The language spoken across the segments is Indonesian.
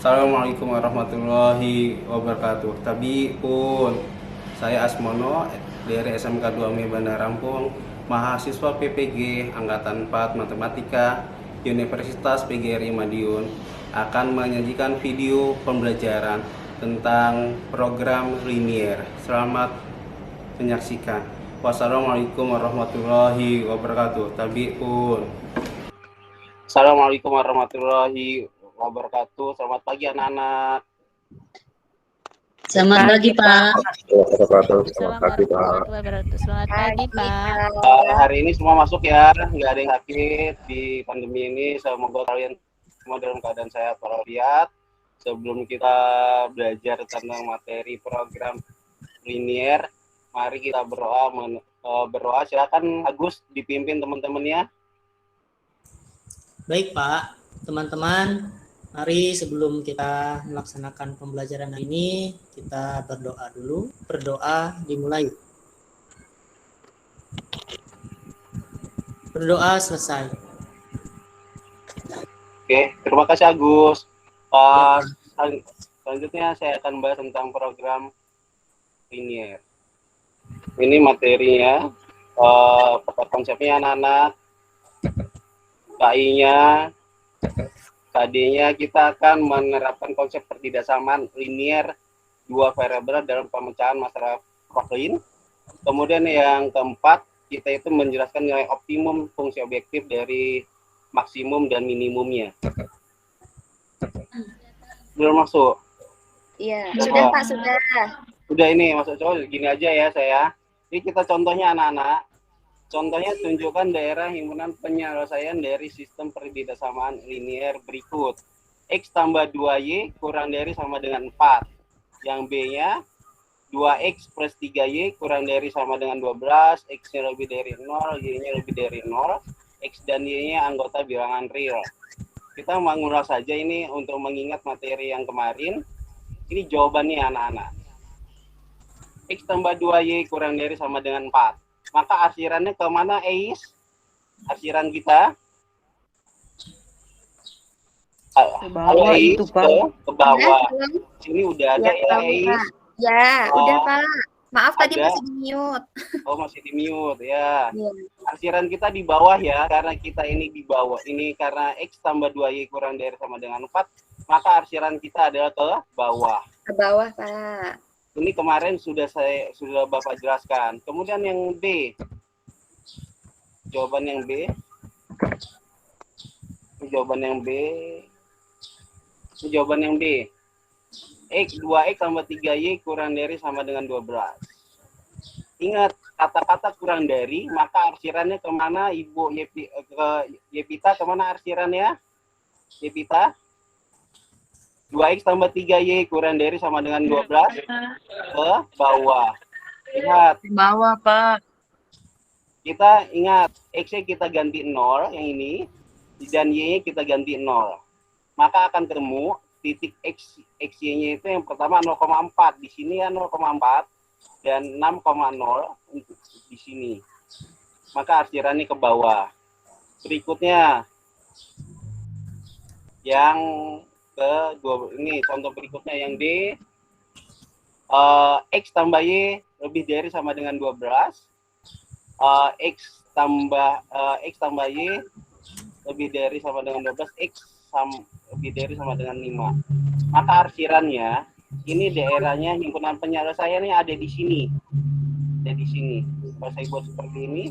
Assalamualaikum warahmatullahi wabarakatuh. Tabi pun, saya Asmono dari SMK 2 MI Bandar Lampung, mahasiswa PPG Angkatan 4 Matematika Universitas PGRI Madiun, akan menyajikan video pembelajaran tentang program linier. Selamat menyaksikan. Wassalamualaikum warahmatullahi wabarakatuh. Tabi pun. Assalamualaikum warahmatullahi wabarakatuh. Selamat pagi anak-anak. Selamat pagi, Pak. Selamat pagi, Pak. Selamat pagi, Pak. Hari ini semua masuk ya, nggak ada yang sakit di pandemi ini. Semoga kalian semua dalam keadaan sehat walafiat. Sebelum kita belajar tentang materi program linier, mari kita berdoa. Berdoa. Silakan Agus dipimpin teman-temannya. Baik, Pak. Teman-teman, mari sebelum kita melaksanakan pembelajaran hari ini, kita berdoa dulu. Berdoa dimulai. Berdoa selesai. Oke, terima kasih Agus. Selanjutnya saya akan bahas tentang program linier. Ini materinya, konsepnya anak-anak, KI-nya, KD-nya kita akan menerapkan konsep pertidaksamaan linier dua variabel dalam pemecahan masalah Crocklin. Kemudian yang keempat, kita itu menjelaskan nilai optimum fungsi objektif dari maksimum dan minimumnya. Belum masuk? Iya, sudah Pak, sudah. Sudah ini, masuk coba gini aja ya saya. Ini kita contohnya anak-anak. Contohnya tunjukkan daerah himpunan penyelesaian dari sistem pertidaksamaan linier berikut. X tambah 2Y kurang dari sama dengan 4. Yang B-nya 2X plus 3Y kurang dari sama dengan 12. X-nya lebih dari 0, Y-nya lebih dari 0. X dan Y-nya anggota bilangan real. Kita mengulas saja ini untuk mengingat materi yang kemarin. Ini jawabannya anak-anak. X tambah 2Y kurang dari sama dengan 4. Maka arsirannya ke mana, Ais? Arsiran kita? Ke bawah itu, Pak. Ke bawah. Sini udah ada ya, Ais? Ya, udah, Pak. Maaf tadi ada. masih di mute. Oh, masih di mute, ya. Ya. Arsiran kita di bawah ya, karena kita ini di bawah. Ini karena X tambah 2Y kurang dari sama dengan 4, maka arsiran kita adalah ke bawah. Ke bawah, Pak. Ini kemarin sudah Bapak jelaskan. Kemudian yang B. Jawaban yang B. Jawaban yang B. Jawaban yang B. X 2X tambah 3Y kurang dari sama dengan 12. Ingat, kata-kata kurang dari, maka arsirannya kemana, Ibu Yepita? Kemana arsirannya? Yepita? 2X tambah 3Y kurang dari sama dengan 12 ke bawah. Ingat. Ke bawah, Pak. Kita ingat, X-nya kita ganti 0, yang ini, dan Y-nya kita ganti 0. Maka akan ketemu titik X-Y-nya itu yang pertama 0,4. Di sini ya 0,4 dan 6,0 di sini. Maka arsirannya ke bawah. Berikutnya, yang ini contoh berikutnya yang D, X tambah Y lebih dari sama dengan 12, X tambah Y lebih dari sama dengan 12, X lebih dari sama dengan 5. Maka arsirannya, ini daerahnya himpunan penyelesaiannya ada di sini. Ada di sini. Kalau saya buat seperti ini.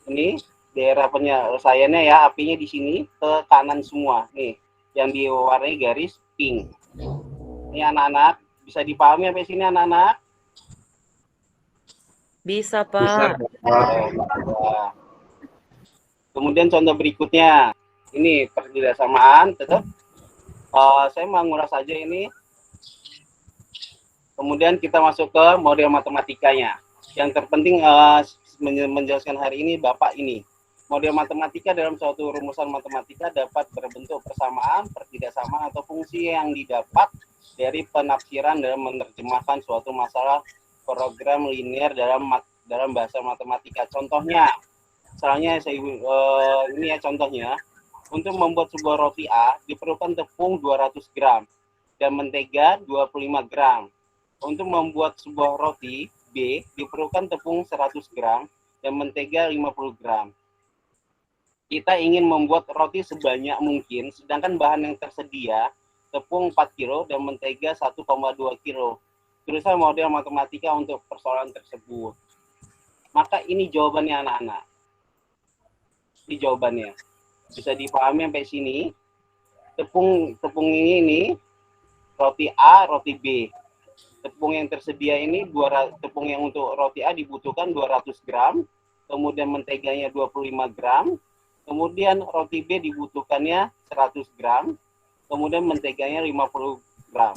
Ini daerah penyelesaiannya ya, apinya di sini ke kanan semua. Nih, yang diwarnai garis pink. Ini anak-anak, bisa dipahami sampai sini anak-anak? Bisa, Pak. Kemudian contoh berikutnya, ini pertidaksamaan, tetap saya mau ngulas saja ini. Kemudian kita masuk ke model matematikanya. Yang terpenting menjelaskan hari ini Bapak ini. Model matematika dalam suatu rumusan matematika dapat berbentuk persamaan, pertidaksamaan, atau fungsi yang didapat dari penafsiran dalam menerjemahkan suatu masalah program linier dalam bahasa matematika. Contohnya, misalnya ini ya contohnya, Untuk membuat sebuah roti A diperlukan tepung 200 gram dan mentega 25 gram. Untuk membuat sebuah roti B diperlukan tepung 100 gram dan mentega 50 gram. Kita ingin membuat roti sebanyak mungkin, sedangkan bahan yang tersedia tepung 4 kilo dan mentega 1,2 kilo. Tulislah model matematika untuk persoalan tersebut. Maka ini jawabannya anak-anak. Ini jawabannya. Bisa dipahami sampai sini. Tepung ini roti A, roti B. Tepung yang tersedia ini tepung yang untuk roti A dibutuhkan 200 gram, kemudian menteganya 25 gram, kemudian roti B dibutuhkannya 100 gram, kemudian menteganya 50 gram.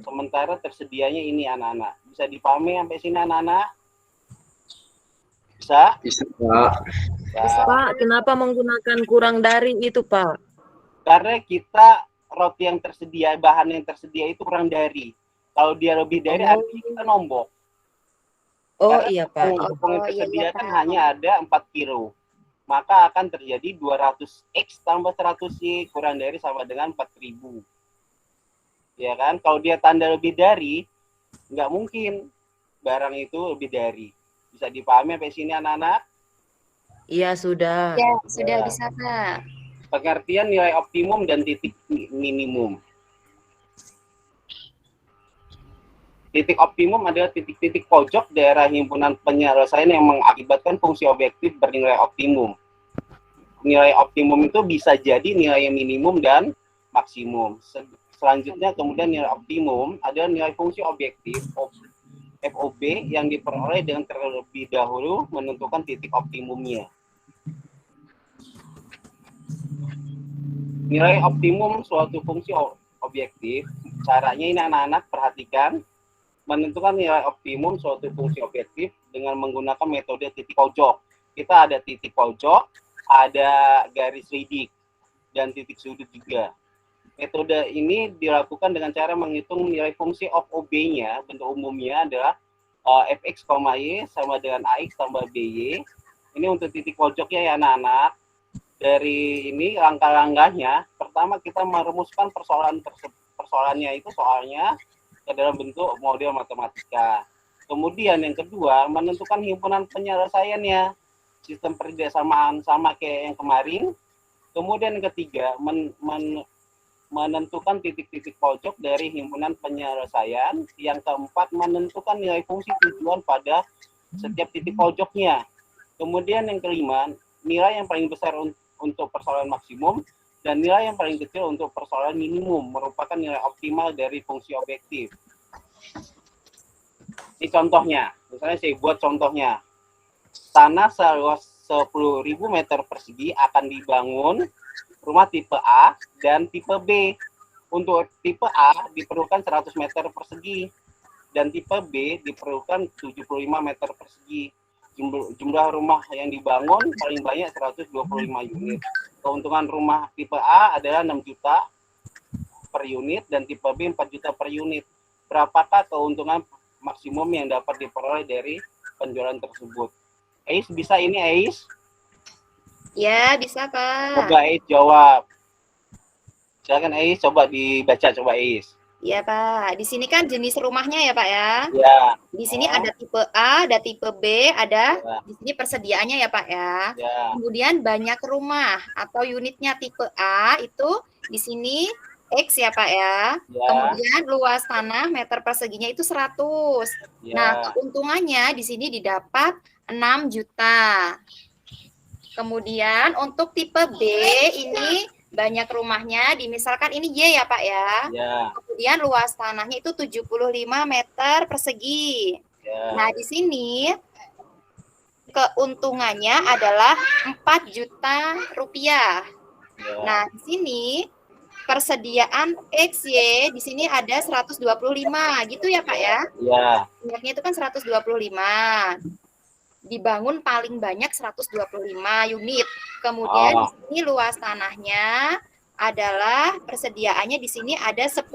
Sementara tersedianya ini anak-anak. Bisa dipahami sampai sini anak-anak? Bisa? Bisa, Pak. Pak, kenapa menggunakan kurang dari itu, Pak? Karena kita roti yang tersedia, bahan yang tersedia itu kurang dari. Kalau dia lebih dari, artinya kita nombok. Oh Karena iya, Pak. tepung yang tersedia kan hanya ada 4 kilo. Maka akan terjadi 200X tambah 100Y kurang dari sama dengan 4.000. Ya kan? Kalau dia tanda lebih dari, nggak mungkin barang itu lebih dari. Bisa dipahami sampai sini anak-anak? Iya, sudah. Ya, sudah bisa, Pak. Pengertian nilai optimum dan titik minimum. Titik optimum adalah titik-titik pojok daerah himpunan penyelesaian yang mengakibatkan fungsi objektif bernilai optimum. Nilai optimum itu bisa jadi nilai minimum dan maksimum. Selanjutnya kemudian nilai optimum adalah nilai fungsi objektif FOB yang diperoleh dengan terlebih dahulu menentukan titik optimumnya. Nilai optimum suatu fungsi objektif, caranya ini anak-anak perhatikan, menentukan nilai optimum suatu fungsi objektif dengan menggunakan metode titik pojok. Kita ada titik pojok, ada garis lidik, dan titik sudut juga. Metode ini dilakukan dengan cara menghitung nilai fungsi of OB-nya, bentuk umumnya adalah fx, y sama dengan ax tambah by. Ini untuk titik pojoknya ya anak-anak. Dari ini langkah-langkahnya, pertama kita merumuskan persoalannya itu soalnya ke dalam bentuk model matematika. Kemudian yang kedua, menentukan himpunan penyelesaiannya, sistem perbedasamaan sama kayak yang kemarin. Kemudian yang ketiga, menentukan titik-titik pojok dari himpunan penyelesaian. Yang keempat, menentukan nilai fungsi tujuan pada setiap titik pojoknya. Kemudian yang kelima, nilai yang paling besar untuk persoalan maksimum dan nilai yang paling kecil untuk persoalan minimum merupakan nilai optimal dari fungsi objektif. Ini contohnya, misalnya saya buat contohnya. Tanah seluas 10.000 meter persegi akan dibangun rumah tipe A dan tipe B. Untuk tipe A diperlukan 100 meter persegi dan tipe B diperlukan 75 meter persegi. Jumlah rumah yang dibangun paling banyak 125 unit. Keuntungan rumah tipe A adalah 6 juta per unit dan tipe B 4 juta per unit. Berapakah keuntungan maksimum yang dapat diperoleh dari penjualan tersebut? Ais, bisa ini Ais? Ya, bisa, Pak. Coba Ais jawab. Silakan Ais, coba dibaca, coba Ais. Iya, Pak. Di sini kan jenis rumahnya ya, Pak ya. Ya. Di sini ada tipe A, ada tipe B, ada Ya. di sini persediaannya ya, Pak ya. Ya. Kemudian banyak rumah atau unitnya tipe A itu di sini X ya, Pak ya. Ya. Kemudian luas tanah meter perseginya itu 100. Ya. Nah, keuntungannya di sini didapat 6 juta. Kemudian untuk tipe B ini banyak rumahnya, misalkan ini Y ya Pak ya. Ya. Kemudian luas tanahnya itu 75 meter persegi. Ya. Nah, di sini keuntungannya adalah 4 juta rupiah. Ya. Nah, di sini persediaan XY di sini ada 125 gitu ya Pak ya. Ya. Banyaknya itu kan 125. Dibangun paling banyak 125 unit. Kemudian di sini luas tanahnya adalah persediaannya di sini ada 10.000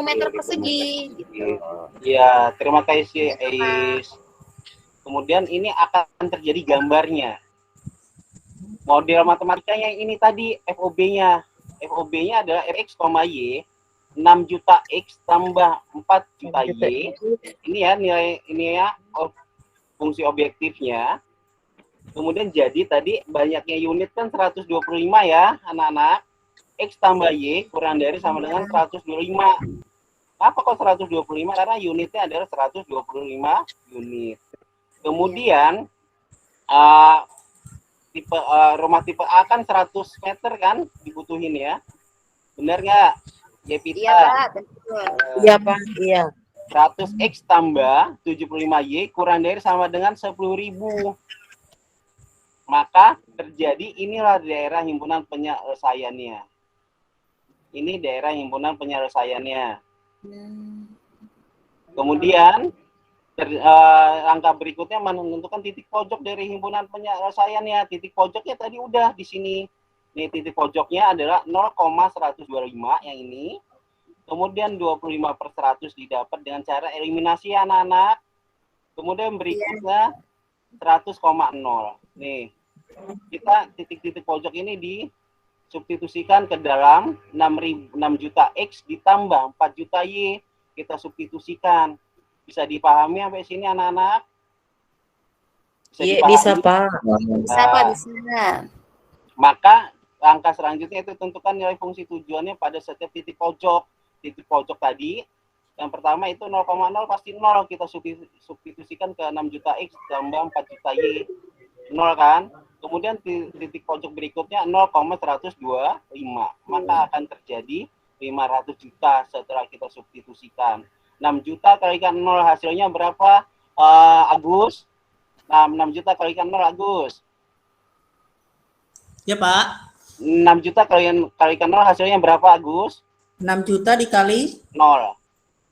meter persegi. Gitu. Ya, terima kasih Ais. Kemudian ini akan terjadi gambarnya. Model matematikanya yang ini tadi FOB-nya. FOB-nya adalah Fx, Y 6 juta X tambah 4 juta Y. Ini ya nilai ini ya fungsi objektifnya. Kemudian jadi tadi banyaknya unit kan 125 ya anak-anak. X tambah Y kurang dari sama dengan 125. Apa kok 125? Karena unitnya adalah 125 unit. Kemudian rumah tipe A kan 100 meter kan dibutuhin ya. Benar nggak? Yevita? Iya, Pak. Betul. Iya, Pak. Iya. 100X tambah 75Y kurang dari sama dengan 10.000. Maka terjadi inilah daerah himpunan penyelesaiannya. Ini daerah himpunan penyelesaiannya. Kemudian angka berikutnya menentukan titik pojok dari himpunan penyelesaiannya. Titik pojoknya tadi udah di sini. Nih titik pojoknya adalah 0,125 yang ini. Kemudian 25/100 didapat dengan cara eliminasi anak-anak. Kemudian berikutnya 100,0. Nih, kita titik-titik pojok ini disubstitusikan ke dalam 6 juta X ditambah 4 juta Y. Kita substitusikan. Bisa dipahami sampai sini anak-anak? Iya, bisa, Pak. Bisa, Pak, bisa. Maka langkah selanjutnya itu tentukan nilai fungsi tujuannya pada setiap titik pojok. Titik pojok tadi, yang pertama itu 0,0 pasti 0. Kita substitusikan ke 6 juta X tambah 4 juta Y. 0 kan? Kemudian titik pojok berikutnya 0,125. Maka akan terjadi 500 juta setelah kita substitusikan. 6 juta kalikan 0 hasilnya berapa, Agus? Nah, 6 juta kalikan 0, Agus. Ya, Pak. 6 juta kalikan 0 hasilnya berapa, Agus? 6 juta dikali 0.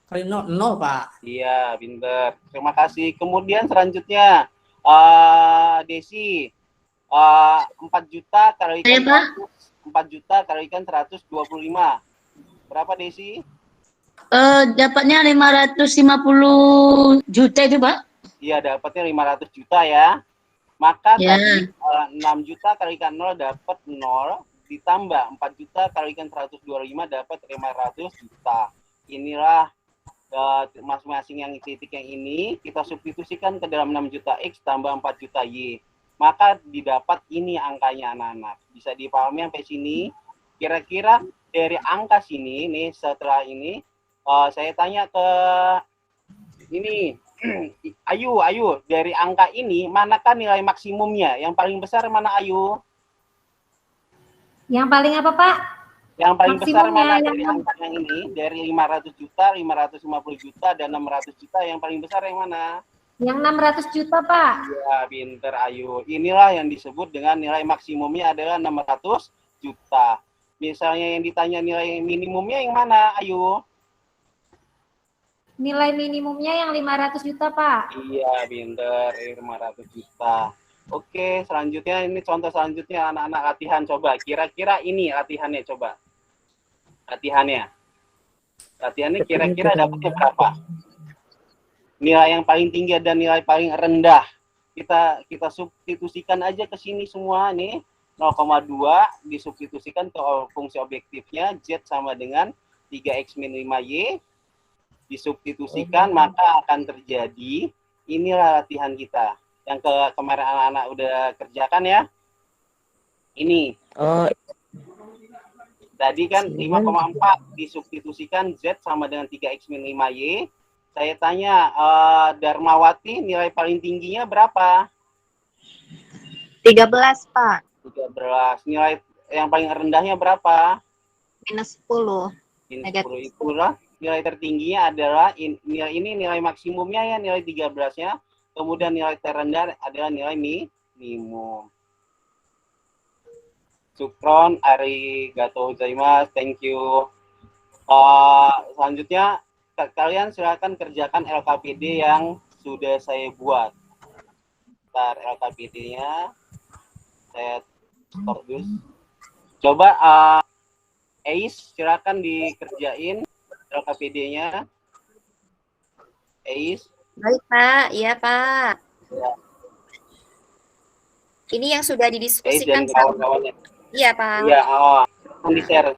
kali 0, 0, Pak. Iya, pinter. Terima kasih. Kemudian selanjutnya, Desi, 4 juta kalikan 4 juta kalikan 125. Berapa, Desi? Dapatnya 550 juta itu, Pak. Iya, dapatnya 500 juta ya. Maka Ya. tadi 6 juta kalikan 0 dapat 0, ditambah 4 juta kalikan 125 dapat 500 juta. Inilah masing-masing yang titik yang ini kita substitusikan ke dalam 6 juta X tambah 4 juta Y. Maka didapat ini angkanya anak-anak. Bisa dipahami sampai sini? Kira-kira dari angka sini nih setelah ini saya tanya ke ini Ayu, dari angka ini manakah nilai maksimumnya? Yang paling besar mana, Ayu? Yang paling apa, Pak? Yang paling besar mana Maksimumnya dari angka yang ini? Dari 500 juta, 550 juta, dan 600 juta, yang paling besar yang mana? Yang 600 juta, Pak. Ya, pinter Ayu. Inilah yang disebut dengan nilai maksimumnya adalah 600 juta. Misalnya yang ditanya nilai minimumnya yang mana, Ayu? Nilai minimumnya yang 500 juta, Pak. Iya, pinter, 500 juta. Oke, selanjutnya ini contoh selanjutnya anak-anak latihan coba. Kira-kira ini latihannya coba. Latihannya kira-kira dapatnya berapa? Nilai yang paling tinggi dan nilai paling rendah. Kita substitusikan aja ke sini semua nih. 0,2 disubstitusikan ke fungsi objektifnya Z sama dengan 3X min 5Y. Disubstitusikan maka akan terjadi inilah latihan kita yang kemarin anak-anak udah kerjakan ya. Ini tadi kan 5,4 disubstitusikan Z sama dengan 3X min 5Y. Saya tanya Darmawati nilai paling tingginya berapa? 13, Pak. 13. Nilai yang paling rendahnya berapa? Minus 10. Minus 10. Itulah nilai tertingginya adalah nilai maksimumnya ya, nilai 13-nya. Kemudian nilai terendah adalah nilai minimum. Sukron, arigatou gozaimasu, thank you. Selanjutnya kalian silakan kerjakan LKPD yang sudah saya buat. Ntar LKPD-nya saya stop dulu. Coba Ais silakan dikerjain LKPD-nya. Ais. Baik, Pak. Iya, Pak. Ya. Ini yang sudah Guys didiskusikan dan sama. kawan-kawannya. Iya, Pak. Iya, di share.